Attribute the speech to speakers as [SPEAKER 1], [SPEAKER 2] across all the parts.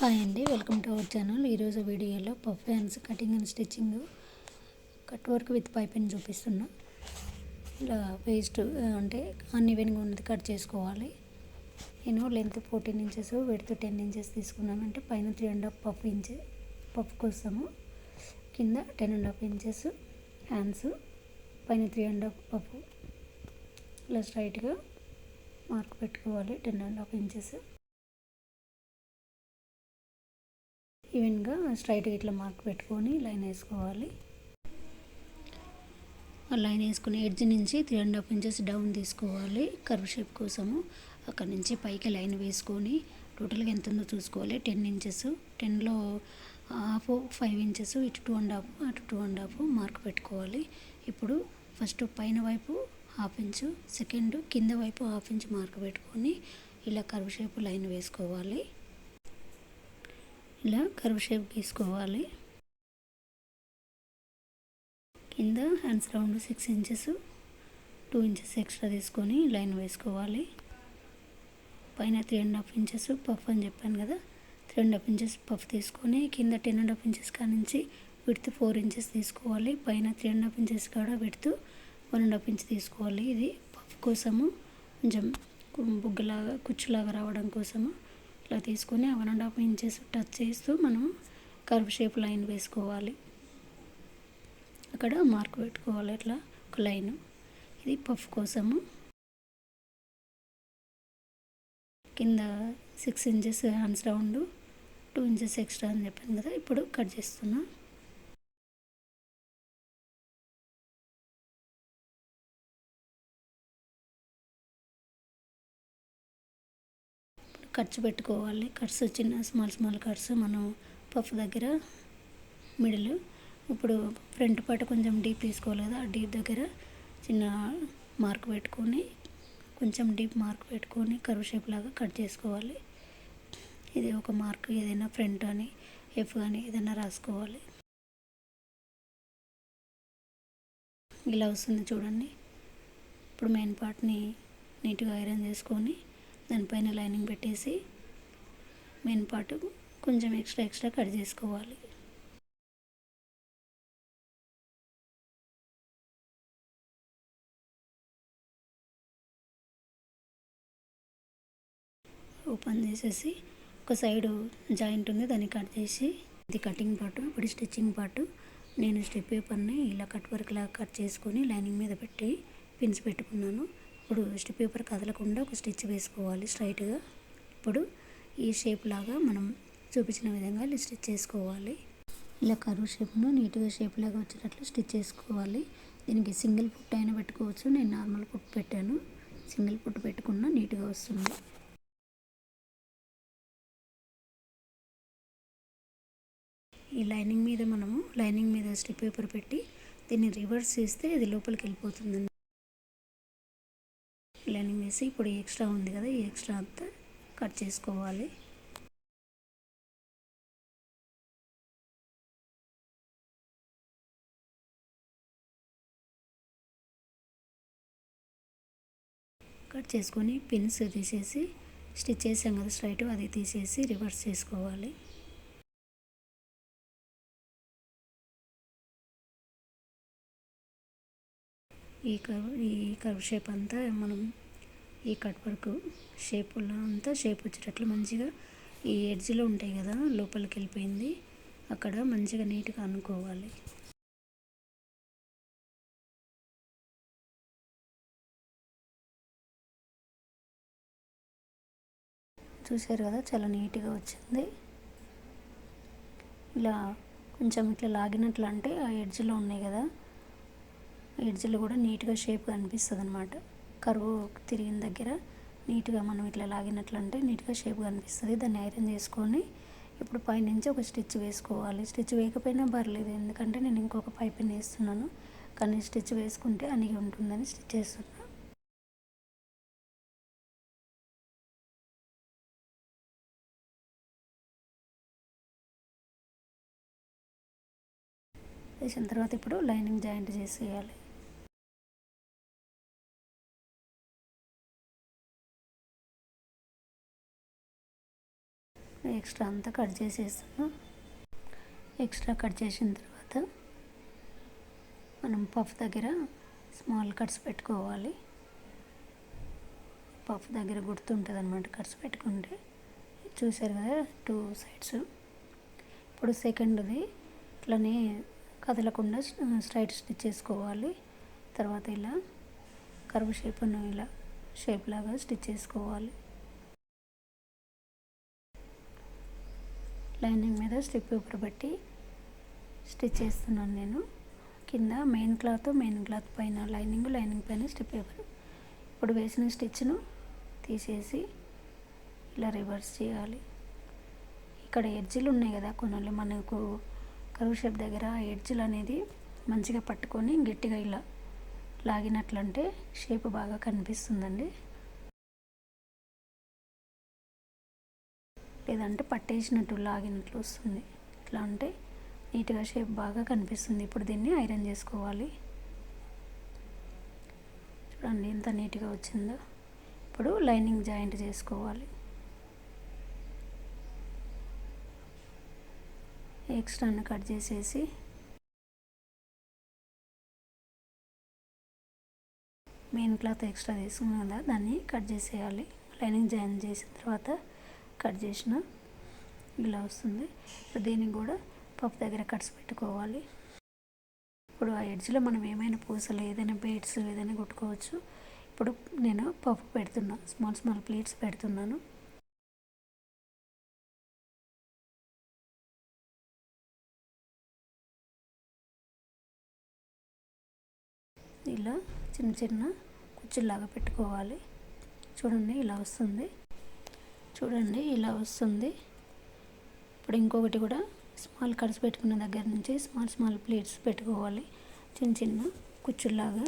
[SPEAKER 1] Hi అండి, welcome to our channel. ఈరోజు వీడియోలో puff hands cutting and stitching cut work with piping చూపిస్తున్నా. ఇలా వేస్ట్ అంటే అన్ఈవెన్గా ఉన్నది కట్ చేసుకోవాలి. నేను లెంత్ 14 ఇంచెస్, విడ్త్ 10 ఇంచెస్ తీసుకున్నాను. అంటే పైన 3.5 పఫ్ ఇంచ్ పఫ్ కోసము, కింద 10.5 ఇంచెస్ హ్యాండ్స్, పైన 3.5 పఫ్. ఇలా స్ట్రైట్గా మార్క్ పెట్టుకోవాలి. 10.5 ఇంచెస్ ఈవెన్గా స్ట్రైట్గా ఇట్లా మార్క్ పెట్టుకొని లైన్ వేసుకోవాలి. ఆ లైన్ వేసుకుని ఎడ్జ్ నుంచి 3.5 ఇంచెస్ డౌన్ తీసుకోవాలి కర్వ్ షేప్ కోసము. అక్కడ నుంచి పైకి లైన్ వేసుకొని టోటల్గా ఎంత ఉందో చూసుకోవాలి. 10 ఇంచెస్, 10లో హాఫ్ 5 ఇంచెస్, ఇటు 2.5 అటు 2.5 మార్క్ పెట్టుకోవాలి. ఇప్పుడు ఫస్ట్ పైన వైపు 1/2 ఇంచు, సెకండ్ కింద వైపు 1/2 ఇంచ్ మార్క్ పెట్టుకొని ఇలా కర్వ్ షేప్ లైన్ వేసుకోవాలి. ఇలా కర్వ్ షేప్ గీసుకోవాలి. కింద hands round 6 inches, 2 inches extra తీసుకొని లైన్ వేసుకోవాలి. పైన 3.5 ఇంచెస్ పఫ్ అని చెప్పాను కదా, 3.5 ఇంచెస్ పఫ్ తీసుకొని కింద 10.5 ఇంచెస్ కాడ నుంచి విడ్త్ 4 ఇంచెస్ తీసుకోవాలి. పైన 3.5 ఇంచెస్ కాడ విడ్త్ 1.5 ఇంచ్ తీసుకోవాలి. ఇది పఫ్ కోసము, కొంచెం బుగ్గలాగా కుచ్చులాగా రావడం కోసము ఇట్లా తీసుకొని 1.5 ఇంచెస్ టచ్ చేస్తూ మనం కర్వ్ షేప్ లైన్ వేసుకోవాలి. అక్కడ మార్క్ పెట్టుకోవాలి ఇట్లా ఒక లైన్. ఇది పఫ్ కోసము. కింద 6 inches hands round, 2 inches extra అని చెప్పాను కదా. ఇప్పుడు కట్ చేస్తున్నా. కట్స్ పెట్టుకోవాలి. కట్స్ చిన్న స్మాల్ కట్స్ మనం పఫ్ దగ్గర మిడిల్. ఇప్పుడు ఫ్రంట్ పార్ట్ కొంచెం డీప్ తీసుకోవాలి కదా, ఆ డీప్ దగ్గర చిన్న మార్క్ పెట్టుకొని, కొంచెం డీప్ మార్క్ పెట్టుకొని కర్వ్ షేప్ లాగా కట్ చేసుకోవాలి. ఇది ఒక మార్క్, ఏదైనా ఫ్రంట్ అని ఎఫ్ కానీ ఏదైనా రాసుకోవాలి. ఇలా వస్తుంది చూడండి. ఇప్పుడు మెయిన్ పార్ట్ని నీట్గా ఐరన్ చేసుకొని దానిపైన లైనింగ్ పెట్టేసి మెయిన్ పార్ట్ కొంచెం ఎక్స్ట్రా కట్ చేసుకోవాలి. ఓపెన్ చేసేసి ఒక సైడు జాయింట్ ఉంది, దాన్ని కట్ చేసి, ఇది కటింగ్ పార్ట్. ఇప్పుడు స్టిచ్చింగ్ పార్ట్. నేను స్టెప్ పేపర్ని ఇలా కట్ వర్క్ లాగా కట్ చేసుకొని లైనింగ్ మీద పెట్టి పిన్స్ పెట్టుకున్నాను. ఇప్పుడు స్టెప్ పేపర్ కదలకుండా ఒక స్టిచ్ వేసుకోవాలి స్ట్రైట్గా. ఇప్పుడు ఈ షేప్ లాగా మనం చూపించిన విధంగా ఇలా స్టిచ్ చేసుకోవాలి. ఇలా కర్వ్ షేప్ను నీట్గా షేప్ లాగా వచ్చేటట్లు స్టిచ్ చేసుకోవాలి. దీనికి సింగిల్ పుట్ అయినా పెట్టుకోవచ్చు. నేను నార్మల్ పుట్ పెట్టాను. సింగిల్ పుట్ పెట్టుకున్నా నీట్గా వస్తుంది. ఈ లైనింగ్ మీద స్టిప్ పేపర్ పెట్టి దీన్ని రివర్స్ చేస్తే ఇది లోపలికి వెళ్ళిపోతుందండి. లైనింగ్ వేసి ఇప్పుడు ఈ ఎక్స్ట్రా ఉంది కదా, ఈ ఎక్స్ట్రా అంతా కట్ చేసుకోవాలి. కట్ చేసుకొని పిన్స్ తీసేసి స్టిచ్ చేసాం కదా స్ట్రైట్, అది తీసేసి రివర్స్ చేసుకోవాలి. ఈ కర్వ్ షేప్ అంతా మనం ఈ కట్ వర్క్ షేపులో అంతా షేప్ వచ్చేటట్లు మంచిగా ఈ ఎడ్జ్లో ఉంటాయి కదా, లోపలికి వెళ్ళిపోయింది, అక్కడ మంచిగా నీట్గా అనుకోవాలి. చూసారు కదా, చాలా నీట్గా వచ్చింది. ఇలా కొంచెం ఇట్లా లాగినట్లు అంటే ఆ ఎడ్జ్లో ఉన్నాయి కదా, ఎడ్జ్లో కూడా నీట్గా షేప్ కనిపిస్తుంది అన్నమాట. కర్వ్ తిరిగిన దగ్గర నీట్గా మనం ఇట్లా లాగినట్లు అంటే నీట్గా షేప్ కనిపిస్తుంది. దాన్ని ఐరన్ చేసుకొని ఇప్పుడు పైనుంచి ఒక స్టిచ్ వేసుకోవాలి. స్టిచ్ వేయకపోయినా పర్లేదు, ఎందుకంటే నేను ఇంకొక పైపింగ్ వేస్తున్నాను. కానీ స్టిచ్ వేసుకుంటే అనిగి ఉంటుందని స్టిచ్ చేస్తున్నాను. వేసిన తర్వాత ఇప్పుడు లైనింగ్ జాయింట్ చేసేయాలి. ఎక్స్ట్రా అంతా కట్ చేసేస్తాను. ఎక్స్ట్రా కట్ చేసిన తర్వాత మనం పఫ్ దగ్గర స్మాల్ కట్స్ పెట్టుకోవాలి. పఫ్ దగ్గర గుర్తుంటుంది అన్నమాట కట్స్ పెట్టుకుంటే. చూసారు కదా 2 సైడ్స్. ఇప్పుడు సెకండ్ది ఇట్లానే కదలకుండా స్ట్రైట్ స్టిచ్ చేసుకోవాలి. తర్వాత ఇలా కర్వ్ షేప్ను ఇలా షేప్ లాగా స్టిచ్ చేసుకోవాలి. లైనింగ్ మీద స్టిప్ పేపర్ పెట్టి స్టిచ్ చేస్తున్నాను నేను. కింద మెయిన్ క్లాత్ పైన లైనింగ్ పైన స్టిప్ పేపర్. ఇప్పుడు వేసిన స్టిచ్ను తీసేసి ఇలా రివర్స్ చేయాలి. ఇక్కడ ఎడ్జ్లు ఉన్నాయి కదా కొనాలి మనకు కర్వ్ షేప్ దగ్గర ఎడ్జ్లు అనేది మంచిగా పట్టుకొని గట్టిగా ఇలా లాగినట్లంటే షేప్ బాగా కనిపిస్తుందండి. లేదంటే పట్టేసినట్టు లాగినట్లు వస్తుంది. ఇట్లా అంటే నీట్గా షేప్ బాగా కనిపిస్తుంది. ఇప్పుడు దీన్ని ఐరన్ చేసుకోవాలి. చూడండి ఎంత నీట్గా వచ్చిందో. ఇప్పుడు లైనింగ్ జాయింట్ చేసుకోవాలి. ఎక్స్ట్రాను కట్ చేసేసి మెయిన్ క్లాత్ ఎక్స్ట్రా తీసుకున్నాం కదా దాన్ని కట్ చేసేయాలి. లైనింగ్ జాయిన్ చేసిన తర్వాత కట్ చేసిన ఇలా వస్తుంది. ఇప్పుడు దీనికి కూడా పఫ్ దగ్గర కట్స్ పెట్టుకోవాలి. ఇప్పుడు ఆ ఎడ్జ్లో మనం ఏమైనా పూసలు ఏదైనా బీడ్స్ ఏదైనా కుట్టుకోవచ్చు. ఇప్పుడు నేను పఫ్ పెడుతున్నా, స్మాల్ ప్లేట్స్ పెడుతున్నాను. ఇలా చిన్న కుచ్చుల్లాగా పెట్టుకోవాలి. చూడండి ఇలా వస్తుంది. ఇప్పుడు ఇంకొకటి కూడా స్మాల్ కట్స్ పెట్టుకున్న దగ్గర నుంచి స్మాల్ ప్లేట్స్ పెట్టుకోవాలి. చిన్న కుచ్చుల్లాగా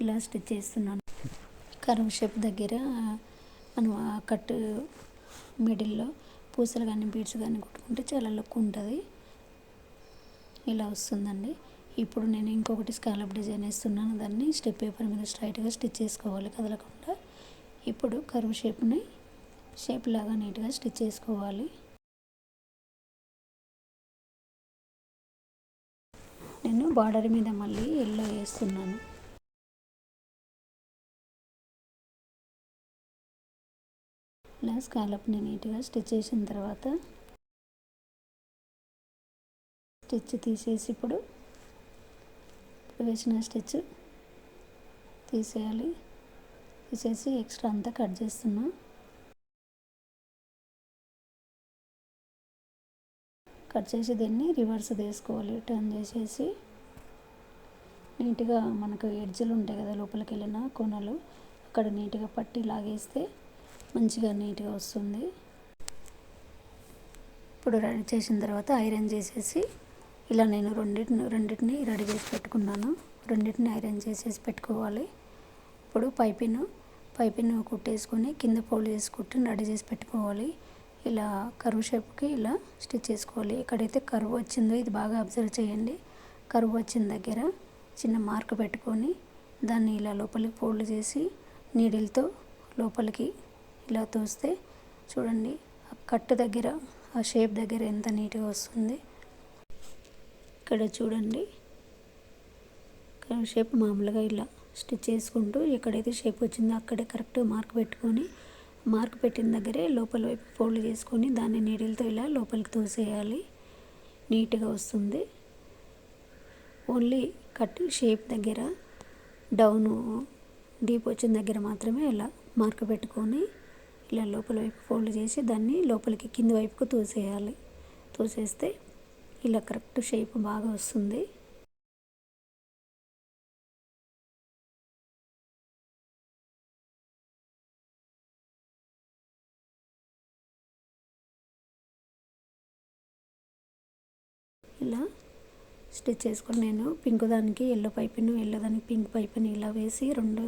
[SPEAKER 1] ఇలా స్టిచ్ చేస్తున్నాను. కర్వ్ షేప్ దగ్గర మనం ఆ కట్ మిడిల్లో పూసలు కానీ బీడ్స్ కానీ కుట్టుకుంటే చాలా లుక్ ఉంటుంది. ఇలా వస్తుందండి. ఇప్పుడు నేను ఇంకొకటి స్కాలప్ డిజైన్ వేస్తున్నాను. దాన్ని స్టెప్ పేపర్ మీద స్ట్రైట్గా స్టిచ్ చేసుకోవాలి కదలకుండా. ఇప్పుడు కర్వ్ షేప్ లాగా నీట్గా స్టిచ్ చేసుకోవాలి. నేను బార్డర్ మీద మళ్ళీ ఎల్లో వేస్తున్నాను. ఇలా స్కాలప్ని నీట్గా స్టిచ్ చేసిన తర్వాత స్టిచ్ తీసేసి ఇప్పుడు వేసిన స్టిచ్ తీసేయాలి. తీసేసి ఎక్స్ట్రా అంతా కట్ చేస్తున్నా. కట్ చేసి దీన్ని రివర్స్ తీసుకోవాలి. టర్న్ చేసేసి నీట్గా మనకు ఎడ్జ్లు ఉంటాయి కదా లోపలికి వెళ్ళిన కొనలు అక్కడ నీట్గా పట్టి లాగేస్తే మంచిగా నీట్గా వస్తుంది. ఇప్పుడు రెడీ చేసిన తర్వాత ఐరన్ చేసేసి ఇలా నేను రెండింటిని రెడీ చేసి పెట్టుకున్నాను. రెండింటిని ఐరన్ చేసేసి పెట్టుకోవాలి. ఇప్పుడు పైపిన్ కుట్టేసుకొని కింద ఫోల్డ్ చేసి కుట్టి రెడీ చేసి పెట్టుకోవాలి. ఇలా కర్వ్ షేప్కి ఇలా స్టిచ్ చేసుకోవాలి. ఎక్కడైతే కర్వ్ వచ్చిందో ఇది బాగా అబ్జర్వ్ చేయండి. కర్వ్ వచ్చిన దగ్గర చిన్న మార్క్ పెట్టుకొని దాన్ని ఇలా లోపలికి ఫోల్డ్ చేసి నీడిల్తో లోపలికి ఇలా తోస్తే చూడండి ఆ కట్ దగ్గర ఆ షేప్ దగ్గర ఎంత నీట్గా వస్తుంది. ఇక్కడ చూడండి కర్వ్ షేప్ మామూలుగా ఇలా స్టిచ్ చేసుకుంటూ ఎక్కడైతే షేప్ వచ్చిందో అక్కడే కరెక్ట్ మార్క్ పెట్టుకొని మార్క్ పెట్టిన దగ్గరే లోపల వైపు ఫోల్డ్ చేసుకొని దాన్ని నీడిల్తో ఇలా లోపలికి తోసేయాలి. నీట్గా వస్తుంది. ఓన్లీ కట్ షేప్ దగ్గర డౌన్ డీప్ వచ్చిన దగ్గర మాత్రమే ఇలా మార్క్ పెట్టుకొని ఇలా లోపల వైపు ఫోల్డ్ చేసి దాన్ని లోపలికి కింది వైపుకు తోసేయాలి. తోసేస్తే ఇలా కరెక్ట్ షేప్ బాగా వస్తుంది. ఇలా స్టిచ్ చేసుకొని నేను పింక్ దానికి ఎల్లో పైపిన్ ఎల్లో దానికి పింక్ పైపిన్ ఇలా వేసి 2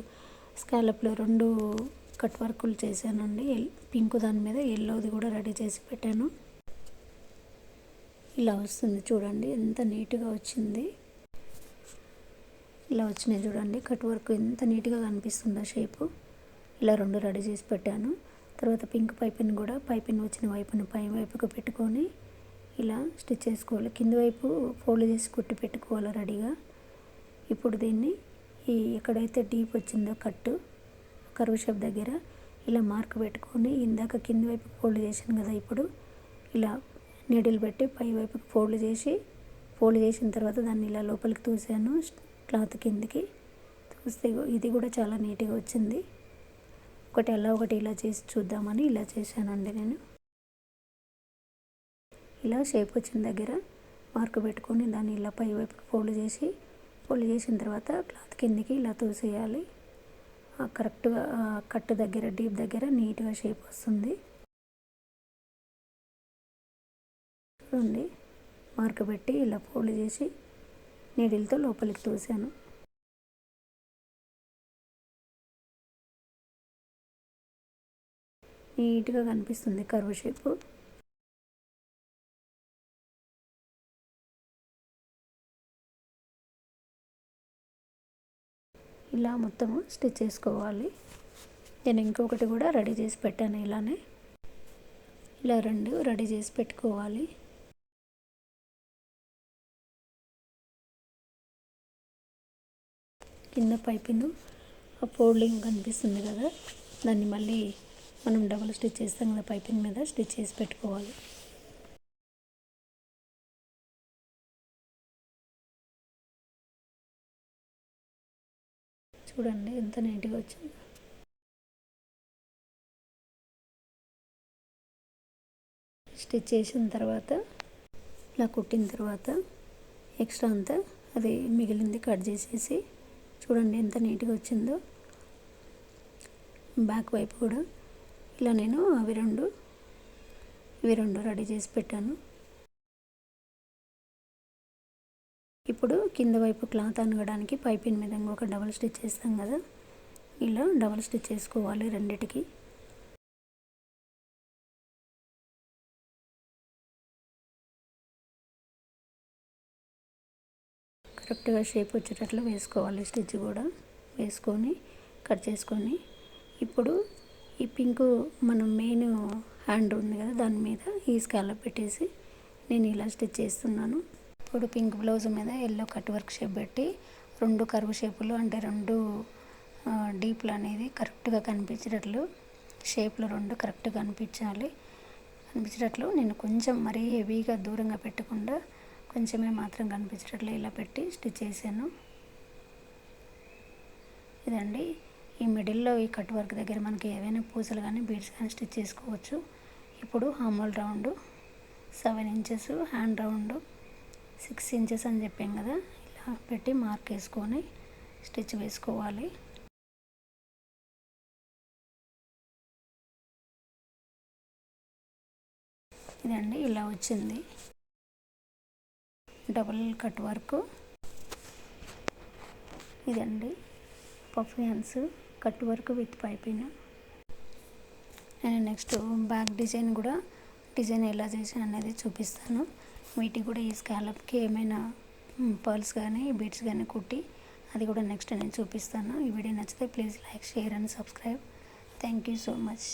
[SPEAKER 1] స్కాలప్లో 2 కట్ వర్కులు చేశానండి. పింక్ దాని మీద ఎల్లోది కూడా రెడీ చేసి పెట్టాను. ఇలా వస్తుంది చూడండి ఎంత నీట్గా వచ్చింది. ఇలా వచ్చినాయి చూడండి కట్ వర్క్ ఎంత నీట్గా కనిపిస్తుందో షేపు. ఇలా 2 రెడీ చేసి పెట్టాను. తర్వాత పింక్ పైపింగ్ కూడా పైపింగ్ వచ్చిన వైపును పై వైపుకు పెట్టుకొని ఇలా స్టిచ్ చేసుకోవాలి. కింద వైపు ఫోల్డ్ చేసి కుట్టి పెట్టుకోవాలి రెడీగా. ఇప్పుడు దీన్ని ఎక్కడైతే డీప్ వచ్చిందో కట్టు కర్వ్ షేప్ దగ్గర ఇలా మార్క్ పెట్టుకొని ఇందాక కింద వైపు ఫోల్డ్ చేశాను కదా, ఇప్పుడు ఇలా నీడిల్ పెట్టి పై వైపుకి ఫోల్డ్ చేసిన తర్వాత దాన్ని ఇలా లోపలికి తూసాను. క్లాత్ కిందికి తూస్తే ఇది కూడా చాలా నీట్గా వచ్చింది. ఒకటి అలా ఒకటి ఇలా చేసి చూద్దామని ఇలా చేశానండి నేను. ఇలా షేప్ వచ్చిన దగ్గర మార్క్ పెట్టుకొని దాన్ని ఇలా పై వైపుకి ఫోల్డ్ చేసిన తర్వాత క్లాత్ కిందికి ఇలా తూసేయాలి. కరెక్ట్గా కట్టు దగ్గర డీప్ దగ్గర నీట్గా షేప్ వస్తుంది. చూడండి, మార్క్ పెట్టి ఇలా ఫోల్డ్ చేసి నీడిల్తో లోపలికి తోసాను. నీట్గా కనిపిస్తుంది కర్వ్ షేపు. ఇలా మొత్తము స్టిచ్ చేసుకోవాలి. నేను ఇంకొకటి కూడా రెడీ చేసి పెట్టాను. ఇలానే ఇలా 2 రెడీ చేసి పెట్టుకోవాలి. కింద పైపింగ్ ఫోల్డింగ్ కనిపిస్తుంది కదా, దాన్ని మళ్ళీ మనం డబుల్ స్టిచ్ చేస్తాం కదా, పైపింగ్ మీద స్టిచ్ చేసి పెట్టుకోవాలి. చూడండి ఎంత నీట్గా వచ్చింది. స్టిచ్ చేసిన తర్వాత ఇలా కుట్టిన తర్వాత ఎక్స్ట్రా అంతా అది మిగిలింది కట్ చేసేసి చూడండి ఎంత నీట్గా వచ్చిందో. బ్యాక్ వైపు కూడా ఇలా నేను ఇవి రెండు రెడీ చేసి పెట్టాను. ఇప్పుడు కింద వైపు క్లాత్ అనగడానికి పైపింగ్ మీద ఒక డబుల్ స్టిచ్ చేస్తాం కదా, ఇలా డబుల్ స్టిచ్ చేసుకోవాలి రెండిటికి. కరెక్ట్గా షేప్ వచ్చేటట్లు వేసుకోవాలి. స్టిచ్ కూడా వేసుకొని కట్ చేసుకొని ఇప్పుడు ఈ పింక్ మనం మెయిన్ హ్యాండ్ ఉంది కదా, దాని మీద ఈ స్కాలప్ పెట్టేసి నేను ఇలా స్టిచ్ చేస్తున్నాను. ఇప్పుడు పింక్ బ్లౌజ్ మీద ఎల్లో కట్ వర్క్ షేప్ పెట్టి 2 కర్వ్ షేపులు అంటే 2 డీప్లు అనేది కరెక్ట్గా కనిపించేటట్లు షేప్లు 2 కరెక్ట్గా కనిపించేటట్లు నేను కొంచెం మరీ హెవీగా దూరంగా పెట్టకుండా కొంచెమే మాత్రం కనిపించేటట్లు ఇలా పెట్టి స్టిచ్ చేశాను. ఇదండి, ఈ మిడిల్లో ఈ కట్ వర్క్ దగ్గర మనకి ఏవైనా పూసలు కానీ బీడ్స్ కానీ స్టిచ్ చేసుకోవచ్చు. ఇప్పుడు armhole round 7 inches, hand round 6 inches అని చెప్పాం కదా, ఇలా పెట్టి మార్క్ వేసుకొని స్టిచ్ వేసుకోవాలి. ఇదండి ఇలా వచ్చింది డబుల్ కట్ వర్క్. ఇదండి puff hands cut work with piping. నేను నెక్స్ట్ బ్యాక్ డిజైన్ ఎలా చేసాను అనేది చూపిస్తాను. వీటికి కూడా ఈ స్కాలప్కి ఏమైనా పర్ల్స్ కానీ బీడ్స్ కానీ కుట్టి అది కూడా నెక్స్ట్ నేను చూపిస్తాను. ఈ వీడియో నచ్చితే please like, share and subscribe. Thank you so much.